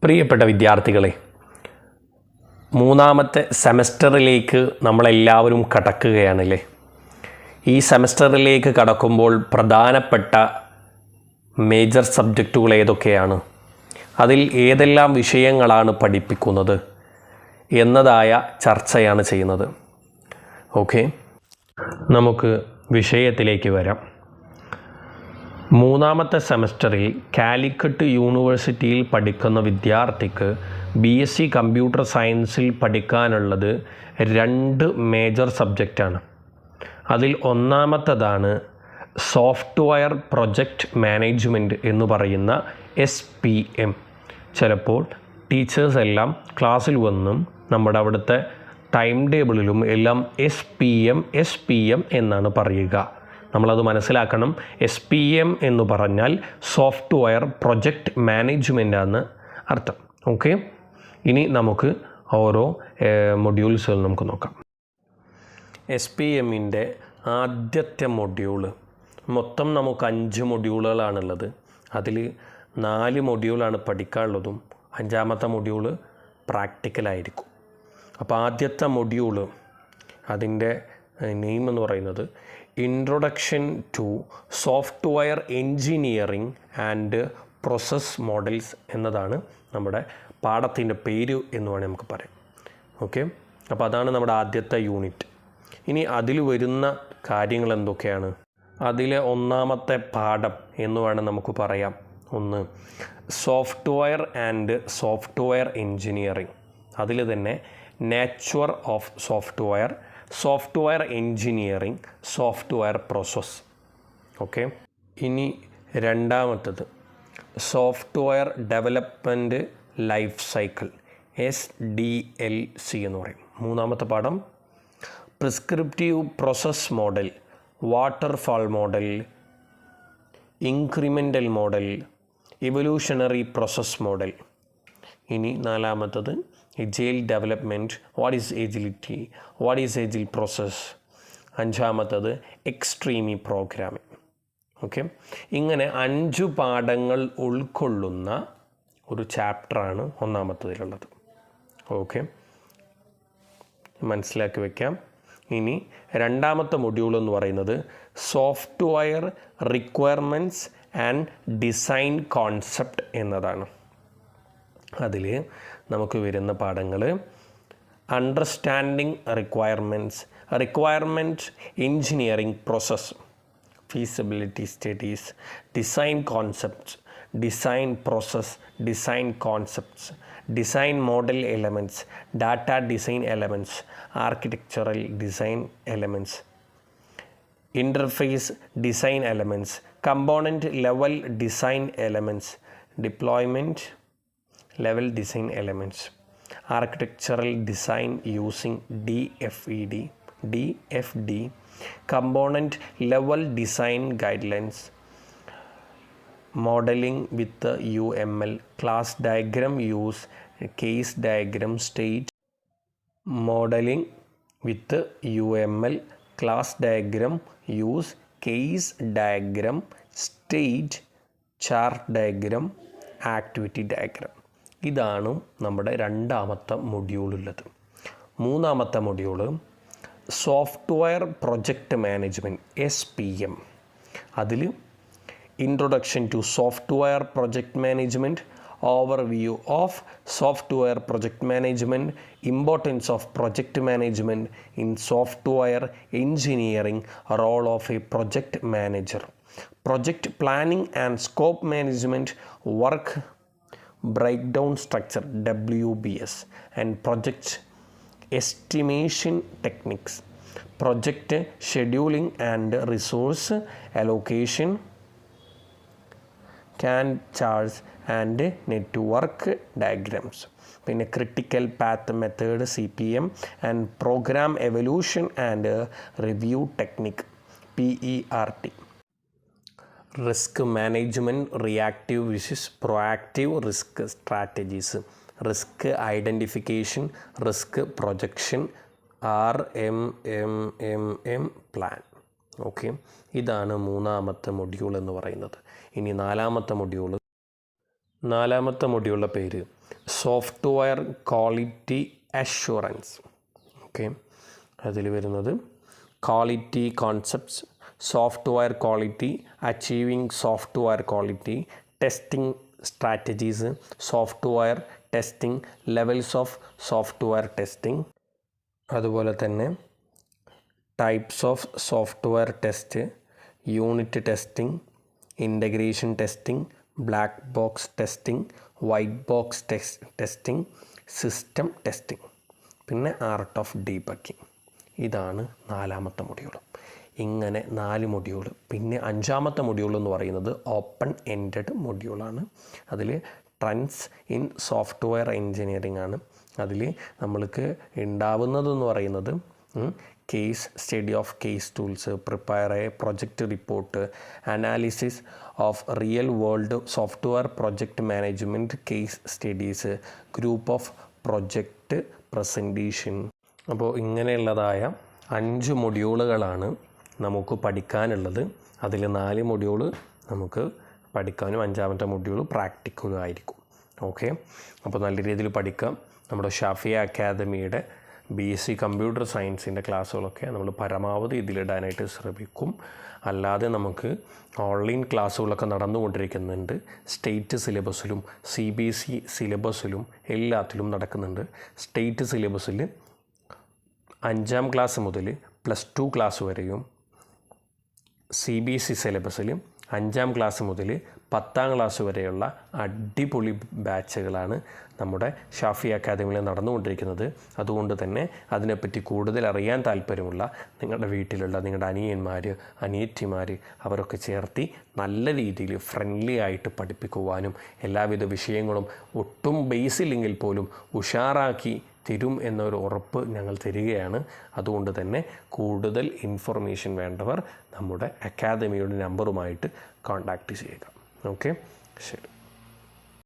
പ്രിയപ്പെട്ട വിദ്യാർത്ഥികളെ, മൂന്നാമത്തെ സെമസ്റ്ററിലേക്ക് നമ്മളെല്ലാവരും കടക്കുകയാണല്ലേ. ഈ സെമസ്റ്ററിലേക്ക് കടക്കുമ്പോൾ പ്രധാനപ്പെട്ട മേജർ സബ്ജക്റ്റുകൾ ഏതൊക്കെയാണ്, അതിൽ ഏതെല്ലാം വിഷയങ്ങളാണ് പഠിപ്പിക്കുന്നത് എന്നതായ ചർച്ചയാണ് ചെയ്യുന്നത്. ഓക്കെ, നമുക്ക് വിഷയത്തിലേക്ക് വരാം. മൂന്നാമത്തെ സെമസ്റ്ററിൽ കാലിക്കറ്റ് യൂണിവേഴ്സിറ്റിയിൽ പഠിക്കുന്ന വിദ്യാർത്ഥിക്ക് BSc കമ്പ്യൂട്ടർ സയൻസിൽ പഠിക്കാനുള്ളത് 2 മേജർ സബ്ജക്റ്റാണ്. അതിൽ ഒന്നാമത്തേതാണ് സോഫ്റ്റ്വെയർ പ്രൊജക്റ്റ് മാനേജ്മെൻറ്റ് എന്ന് പറയുന്ന SPM. ചിലപ്പോൾ ടീച്ചേഴ്സ് എല്ലാം ക്ലാസ്സിൽ വന്നും നമ്മുടെ അവിടുത്തെ ടൈം ടേബിളിലും എല്ലാം SPM എന്നാണ് പറയുക. നമ്മളത് മനസ്സിലാക്കണം. SPM എന്ന് പറഞ്ഞാൽ സോഫ്റ്റ്വെയർ പ്രൊജക്റ്റ് മാനേജ്മെൻറ്റാണ് അർത്ഥം. ഓക്കെ, ഇനി നമുക്ക് ഓരോ മൊഡ്യൂൾസുകൾ നമുക്ക് നോക്കാം. SPMൻ്റെ ആദ്യത്തെ മൊഡ്യൂള്, മൊത്തം നമുക്ക് 5 മൊഡ്യൂളുകളാണുള്ളത്. അതിൽ 4 മൊഡ്യൂളാണ് പഠിക്കാനുള്ളതും 5ാമത്തെ മൊഡ്യൂള് പ്രാക്ടിക്കലായിരിക്കും. അപ്പോൾ ആദ്യത്തെ മൊഡ്യൂള് അതിൻ്റെ നെയിം എന്ന് പറയുന്നത് introduction to software engineering and process models എന്നതാണ് നമ്മുടെ പാഠത്തിൻ്റെ പേര് എന്ന് വേണമെങ്കിൽ നമുക്ക് പറയാം. ഓക്കെ, അപ്പോൾ അതാണ് നമ്മുടെ ആദ്യത്തെ യൂണിറ്റ്. ഇനി അതിൽ വരുന്ന കാര്യങ്ങൾ എന്തൊക്കെയാണ്? അതിലെ ഒന്നാമത്തെ പാഠം എന്ന് വേണം നമുക്ക് പറയാം. ഒന്ന് സോഫ്റ്റ്വെയർ ആൻഡ് സോഫ്റ്റ്വെയർ എൻജിനീയറിംഗ്. അതിൽ തന്നെ nature of software, software engineering, software process. Okay, ഇനി രണ്ടാമത്തത് software development life cycle, SDLC എന്ന് പറയും. മൂന്നാമത്തെ പാഠം prescriptive process model, waterfall model, incremental model, evolutionary process model. ഇനി നാലാമത്തത് agile development, what is agility, what is agile process. 5ാമത്തത് extreme programming. Okay, ഇങ്ങനെ 5 പാഠങ്ങൾ ഉൾക്കൊള്ളുന്ന ഒരു ചാപ്റ്ററാണ് ഒന്നാമത്തതിലുള്ളത്. ഓക്കെ, മനസ്സിലാക്കി വയ്ക്കാം. ഇനി രണ്ടാമത്തെ മൊഡ്യൂൾ എന്ന് പറയുന്നത് software requirements and design concept എന്നതാണ്. അതിൽ നമുക്ക് വരുന്ന പാഠങ്ങൾ understanding requirements, requirement engineering process, feasibility studies, design concepts, design process, design concepts, design model elements, data design elements, architectural design elements, interface design elements, component level design elements, deployment level design elements, architectural design using DFD, component level design guidelines, modeling with the UML, class diagram use, case diagram, state modeling with the UML, class diagram use, case diagram, state chart diagram, activity diagram. ഇതാണ് നമ്മുടെ രണ്ടാമത്തെ മൊഡ്യൂളുള്ളത്. മൂന്നാമത്തെ module software project management, SPM. അതിൽ introduction to software project management, overview of software project management, importance of project management in software engineering, role of a project manager, project planning and scope management, work breakdown structure, WBS, and project estimation techniques, project scheduling and resource allocation, Gantt charts and network diagrams. പിന്നെ critical path method, CPM, and program evaluation and review technique, PERT. Risk management, reactive വിസിസ് proactive risk strategies, risk identification, risk projection, RMMM plan. Okay, ഇതാണ് മൂന്നാമത്തെ module എന്ന് പറയുന്നത്. ഇനി നാലാമത്തെ മൊഡ്യൂളിൻ്റെ പേര് software quality assurance. Okay, അതിൽ വരുന്നത് quality concepts, software quality, achieving software quality, testing strategies, software testing, levels of software testing, അതുപോലെ തന്നെ types of software test, unit testing, integration testing, black box testing, white box testing, system testing, പിന്നെ art of debugging. ഇതാണ് 4ാമത്തെ module. ഇങ്ങനെ 4 module. പിന്നെ 5ാമത്തെ module എന്ന് പറയുന്നത് open ended മൊഡ്യൂളാണ്. അതിൽ trends in software engineering ആണ്. അതിൽ നമ്മൾക്ക് ഉണ്ടാവുന്നതെന്ന് പറയുന്നത് case study of case tools, prepare A project report, analysis of real world software project management case studies, group of project presentation. അപ്പോൾ ഇങ്ങനെയുള്ളതായ 5 മൊഡ്യൂളുകളാണ് നമുക്ക് പഠിക്കാനുള്ളത്. അതിൽ 4 മൊഡ്യൂൾ നമുക്ക് പഠിക്കാനും 5ാമത്തെ മൊഡ്യൂൾ പ്രാക്ടിക്കലും ആയിരിക്കും. ഓക്കെ, അപ്പോൾ നല്ല രീതിയിൽ പഠിക്കാം. നമ്മുടെ ഷാഫിയ അക്കാദമിയുടെ BSc കമ്പ്യൂട്ടർ സയൻസിൻ്റെ ക്ലാസ്സുകളൊക്കെ നമ്മൾ പരമാവധി ഇതിലിടാനായിട്ട് ശ്രമിക്കും. അല്ലാതെ നമുക്ക് ഓൺലൈൻ ക്ലാസ്സുകളൊക്കെ നടന്നുകൊണ്ടിരിക്കുന്നുണ്ട്. സ്റ്റേറ്റ് സിലബസിലും CBSE സിലബസിലും എല്ലാത്തിലും നടക്കുന്നുണ്ട്. സ്റ്റേറ്റ് സിലബസിൽ 5ാം ക്ലാസ് മുതൽ +2 ക്ലാസ് വരെയും, CBSE സിലബസിൽ 5ാം ക്ലാസ് മുതൽ 10ാം ക്ലാസ് വരെയുള്ള അടിപൊളി ബാച്ചുകളാണ് നമ്മുടെ ഷാഫി അക്കാദമിയിൽ നടന്നുകൊണ്ടിരിക്കുന്നത്. അതുകൊണ്ട് തന്നെ അതിനെപ്പറ്റി കൂടുതൽ അറിയാൻ താല്പര്യമുള്ള നിങ്ങളുടെ വീട്ടിലുള്ള നിങ്ങളുടെ അനിയന്മാർ, അനിയത്തിമാർ അവരൊക്കെ ചേർത്തി നല്ല രീതിയിൽ ഫ്രണ്ട്ലി ആയിട്ട് പഠിപ്പിക്കുവാനും എല്ലാവിധ വിഷയങ്ങളും ഒട്ടും ബേസില്ലെങ്കിൽ പോലും ഉഷാറാക്കി തരും എന്നൊരു ഉറപ്പ് ഞങ്ങൾ തരികയാണ്. അതുകൊണ്ട് തന്നെ കൂടുതൽ ഇൻഫർമേഷൻ വേണ്ടവർ നമ്മുടെ അക്കാദമിയുടെ നമ്പറുമായിട്ട് കോൺടാക്റ്റ് ചെയ്യുക. ഓക്കെ, ശരി.